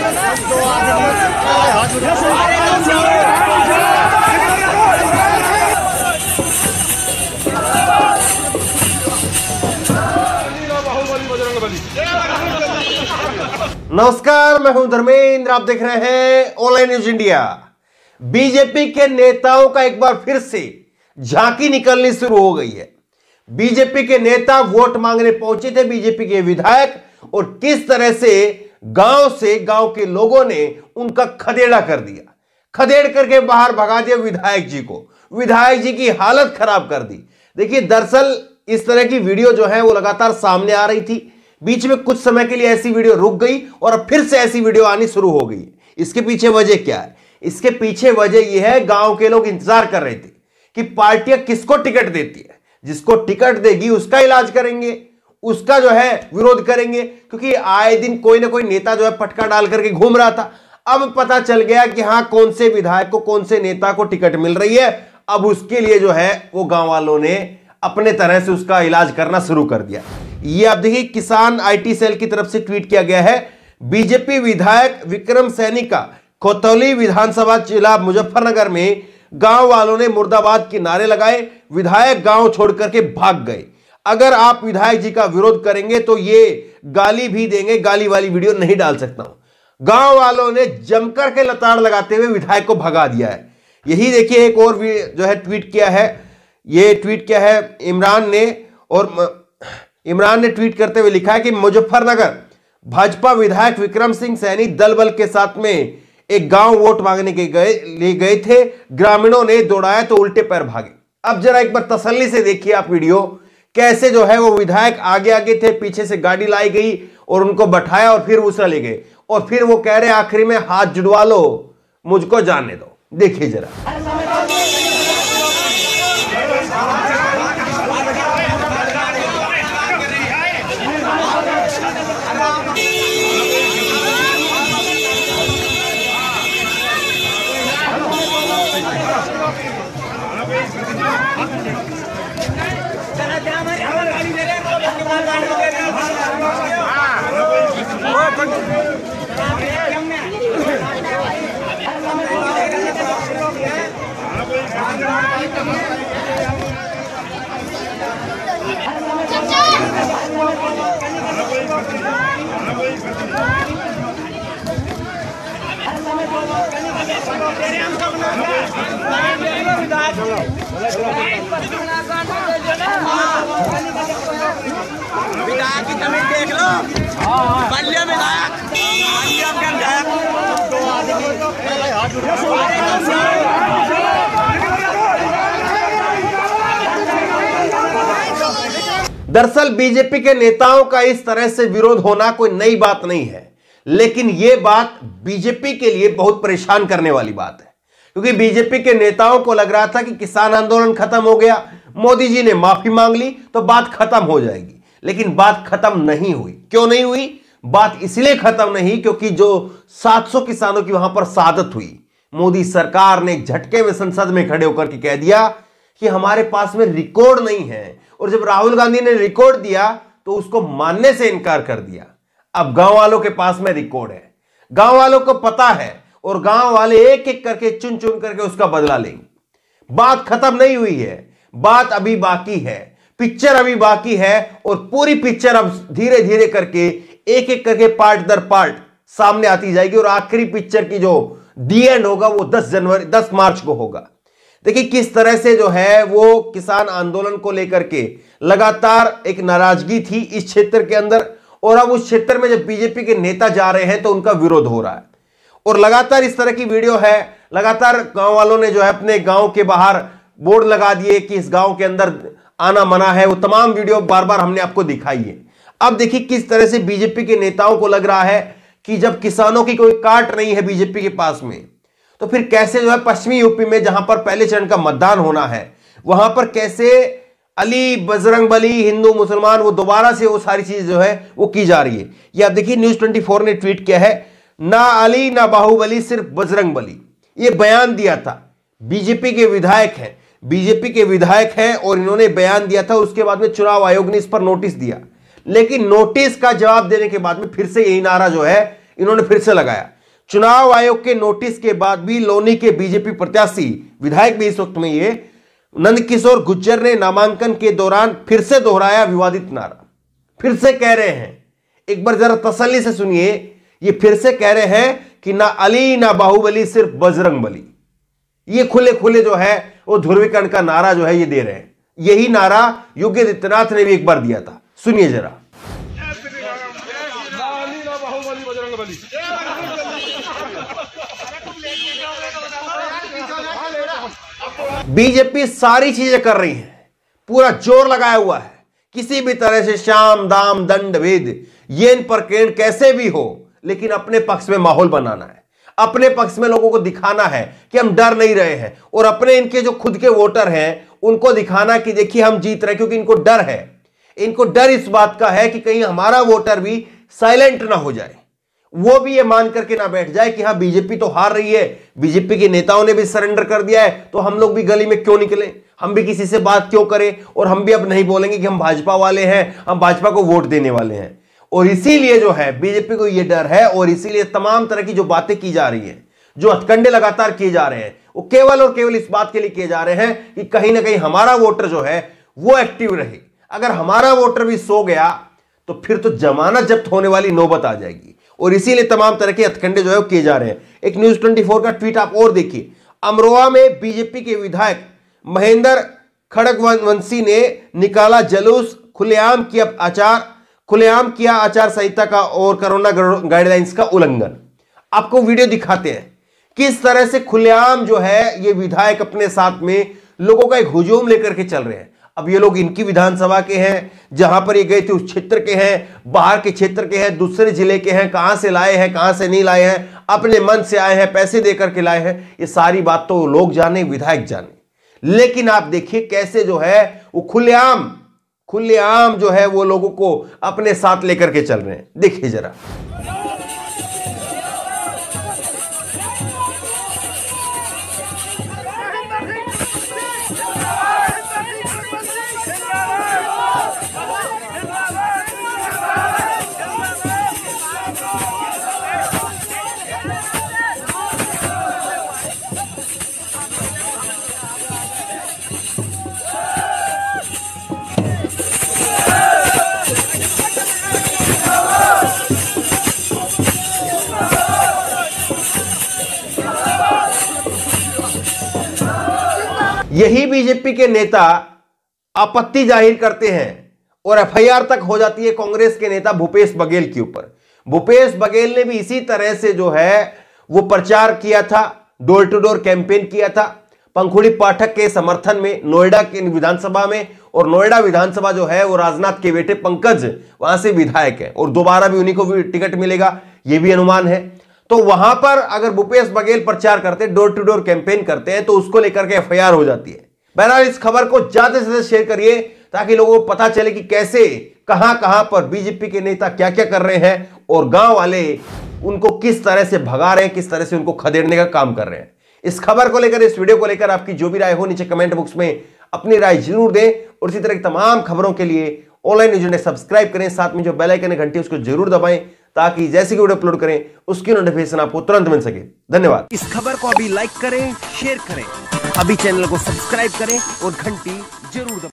नमस्कार, मैं हूं धर्मेंद्र। आप देख रहे हैं ऑनलाइन न्यूज इंडिया। बीजेपी के नेताओं का एक बार फिर से झांकी निकलनी शुरू हो गई है। बीजेपी के नेता वोट मांगने पहुंचे थे, बीजेपी के विधायक, और किस तरह से गांव के लोगों ने उनका खदेड़ा कर दिया। खदेड़ करके बाहर भगा दिया विधायक जी को। विधायक जी की हालत खराब कर दी। देखिए, दरअसल इस तरह की वीडियो जो है वो लगातार सामने आ रही थी। बीच में कुछ समय के लिए ऐसी वीडियो रुक गई और अब फिर से ऐसी वीडियो आनी शुरू हो गई। इसके पीछे वजह क्या है? इसके पीछे वजह यह है, गांव के लोग इंतजार कर रहे थे कि पार्टियां किसको टिकट देती है। जिसको टिकट देगी उसका इलाज करेंगे, उसका जो है विरोध करेंगे, क्योंकि आए दिन कोई ना कोई नेता जो है पटका डाल करके घूम रहा था। अब पता चल गया कि हां, कौन से विधायक को, कौन से नेता को टिकट मिल रही है। अब उसके लिए जो है वो गांव वालों ने अपने तरह से उसका इलाज करना शुरू कर दिया। ये आप देखिए, किसान आईटी सेल की तरफ से ट्वीट किया गया है। बीजेपी विधायक विक्रम सैनी का खोतौली विधानसभा जिला मुजफ्फरनगर में गांव वालों ने मुर्दाबाद के नारे लगाए। विधायक गांव छोड़ करके भाग गए। अगर आप विधायक जी का विरोध करेंगे तो ये गाली भी देंगे, गाली वाली वीडियो नहीं डाल सकता हूं। गांव वालों ने जमकर के लताड़ लगाते हुए विधायक को भगा दिया है। यही देखिए, एक और जो है ट्वीट किया है। ये ट्वीट किया है इमरान ने, और इमरान ने ट्वीट करते हुए लिखा है कि मुजफ्फरनगर भाजपा विधायक विक्रम सिंह सैनी दल बल के साथ में एक गांव वोट मांगने के लिए गए थे। ग्रामीणों ने दौड़ाया तो उल्टे पैर भागे। अब जरा एक बार तसल्ली से देखिए आप वीडियो, कैसे जो है वो विधायक आगे आगे थे, पीछे से गाड़ी लाई गई और उनको बैठाया और फिर दूसरा ले गए, और फिर वो कह रहे आखिरी में हाथ जुड़वा लो, मुझको जाने दो। देखिए जरा। विधायक की जमीन देख लो, बल्ले विधायक। दरअसल बीजेपी के नेताओं का इस तरह से विरोध होना कोई नई बात नहीं है, लेकिन यह बात बीजेपी के लिए बहुत परेशान करने वाली बात है। क्योंकि बीजेपी के नेताओं को लग रहा था कि किसान आंदोलन खत्म हो गया, मोदी जी ने माफी मांग ली तो बात खत्म हो जाएगी। लेकिन बात खत्म नहीं हुई। क्यों नहीं हुई? बात इसलिए खत्म नहीं क्योंकि जो 700 किसानों की वहां पर शहादत हुई, मोदी सरकार ने झटके में संसद में खड़े होकर के कह दिया कि हमारे पास में रिकॉर्ड नहीं है। और जब राहुल गांधी ने रिकॉर्ड दिया तो उसको मानने से इनकार कर दिया। अब गांव वालों के पास में रिकॉर्ड है, गांव वालों को पता है, और गांव वाले एक एक करके चुन चुन करके उसका बदला लेंगे। बात खत्म नहीं हुई है, बात अभी बाकी है, पिक्चर अभी बाकी है। और पूरी पिक्चर अब धीरे धीरे करके एक एक करके पार्ट दर पार्ट सामने आती जाएगी, और आखिरी पिक्चर की जो दी एंड होगा वो 10 मार्च को होगा। देखिए किस तरह से जो है वो किसान आंदोलन को लेकर के लगातार एक नाराजगी थी इस क्षेत्र के अंदर, और अब उस क्षेत्र में जब बीजेपी के नेता जा रहे हैं तो उनका विरोध हो रहा है। और लगातार इस तरह की वीडियो है। लगातार गांव वालों ने जो है अपने गांव के बाहर बोर्ड लगा दिए कि इस गांव के अंदर आना मना है। वो तमाम वीडियो बार बार हमने आपको दिखाई है। अब देखिए किस तरह से बीजेपी के नेताओं को लग रहा है कि जब किसानों की कोई काट नहीं है बीजेपी के पास में, तो फिर कैसे जो है पश्चिमी यूपी में जहां पर पहले चरण का मतदान होना है, वहां पर कैसे अली बजरंग बली, हिंदू मुसलमान, वो दोबारा से वो सारी चीज जो है वो की जा रही है। ये आप देखिए न्यूज 24 ने ट्वीट किया है, ना अली ना बाहुबली, सिर्फ बजरंग बली। ये बयान दिया था। बीजेपी के विधायक हैं, बीजेपी के विधायक हैं, और इन्होंने बयान दिया था। उसके बाद में चुनाव आयोग ने इस पर नोटिस दिया, लेकिन नोटिस का जवाब देने के बाद में फिर से यही नारा जो है इन्होंने फिर से लगाया चुनाव आयोग के नोटिस के बाद भी लोनी के बीजेपी प्रत्याशी विधायक भी इस वक्त में ये नंदकिशोर गुर्जर ने नामांकन के दौरान फिर से दोहराया विवादित नारा। फिर से कह रहे हैं, एक बार जरा तसल्ली से सुनिए, ये फिर से कह रहे हैं कि ना अली ना बाहुबली, सिर्फ बजरंग बली। ये खुले खुले जो है वो ध्रुवीकरण का नारा जो है ये दे रहे हैं। यही नारा योगी आदित्यनाथ ने भी एक बार दिया था, सुनिए जरा। बीजेपी सारी चीजें कर रही है, पूरा जोर लगाया हुआ है, किसी भी तरह से शाम दाम दंड भेद येन परकेन कैसे भी हो, लेकिन अपने पक्ष में माहौल बनाना है, अपने पक्ष में लोगों को दिखाना है कि हम डर नहीं रहे हैं, और अपने इनके जो खुद के वोटर हैं उनको दिखाना कि देखिए हम जीत रहे हैं, क्योंकि इनको डर है। इनको डर इस बात का है कि कहीं हमारा वोटर भी साइलेंट ना हो जाए, वो भी ये मान करके ना बैठ जाए कि हाँ बीजेपी तो हार रही है, बीजेपी के नेताओं ने भी सरेंडर कर दिया है, तो हम लोग भी गली में क्यों निकले, हम भी किसी से बात क्यों करें, और हम भी अब नहीं बोलेंगे कि हम भाजपा वाले हैं, हम भाजपा को वोट देने वाले हैं। और इसीलिए जो है बीजेपी को ये डर है, और इसीलिए तमाम तरह की जो बातें की जा रही हैं, जो हथकंडे लगातार किए जा रहे हैं, वो केवल और केवल इस बात के लिए किए जा रहे हैं कि कहीं ना कहीं हमारा वोटर जो है वो एक्टिव रहे। अगर हमारा वोटर भी सो गया तो फिर तो जमानत जब्त होने वाली नौबत आ जाएगी, और इसीलिए तमाम तरह के हथकंडे जो है वो किए जा रहे हैं। एक न्यूज 24 का ट्वीट आप और देखिए। अमरोहा में बीजेपी के विधायक महेंद्र खड़गवंशी ने निकाला जुलूस, खुलेआम किया आचार संहिता का और कोरोना गाइडलाइंस का उल्लंघन। आपको वीडियो दिखाते हैं किस तरह से खुलेआम जो है ये विधायक अपने साथ में लोगों का एक हुजूम लेकर के चल रहे हैं। अब ये लोग इनकी विधानसभा के हैं, जहां पर ये गए थे उस क्षेत्र के हैं, बाहर के क्षेत्र के हैं, दूसरे जिले के हैं, कहां से लाए हैं कहां से नहीं लाए हैं, अपने मन से आए हैं, पैसे देकर के लाए हैं, ये सारी बात तो लोग जाने, विधायक जाने। लेकिन आप देखिए कैसे जो है वो खुलेआम जो है वो लोगों को अपने साथ लेकर के चल रहे हैं। देखिए जरा। यही बीजेपी के नेता आपत्ति जाहिर करते हैं और एफआईआर तक हो जाती है कांग्रेस के नेता भूपेश बघेल के ऊपर। भूपेश बघेल ने भी इसी तरह से जो है वो प्रचार किया था, डोर टू डोर कैंपेन किया था पंखुड़ी पाठक के समर्थन में नोएडा की विधानसभा में। और नोएडा विधानसभा जो है वो राजनाथ के बेटे पंकज वहां से विधायक है, और दोबारा भी उन्हीं को भी टिकट मिलेगा, ये भी अनुमान है। तो वहां पर अगर भूपेश बघेल प्रचार करते हैं, डोर टू डोर कैंपेन करते हैं, तो उसको लेकर के एफआईआर हो जाती है। बहरहाल इस खबर को ज्यादा से ज्यादा शेयर करिए ताकि लोगों को पता चले कि कैसे कहां पर बीजेपी के नेता क्या क्या कर रहे हैं, और गांव वाले उनको किस तरह से भगा रहे हैं, किस तरह से उनको खदेड़ने का काम कर रहे हैं। इस खबर को लेकर, इस वीडियो को लेकर आपकी जो भी राय हो नीचे कमेंट बॉक्स में अपनी राय जरूर दें, और इसी तरह की तमाम खबरों के लिए ऑनलाइन न्यूज़ इंडिया सब्सक्राइब करें, साथ में जो बेल आइकन है घंटी उसको जरूर दबाएं ताकि जैसे कि वीडियो अपलोड करें उसकी नोटिफिकेशन आपको तुरंत मिल सके। धन्यवाद। इस खबर को अभी लाइक करें, शेयर करें, अभी चैनल को सब्सक्राइब करें और घंटी जरूर दबाएं।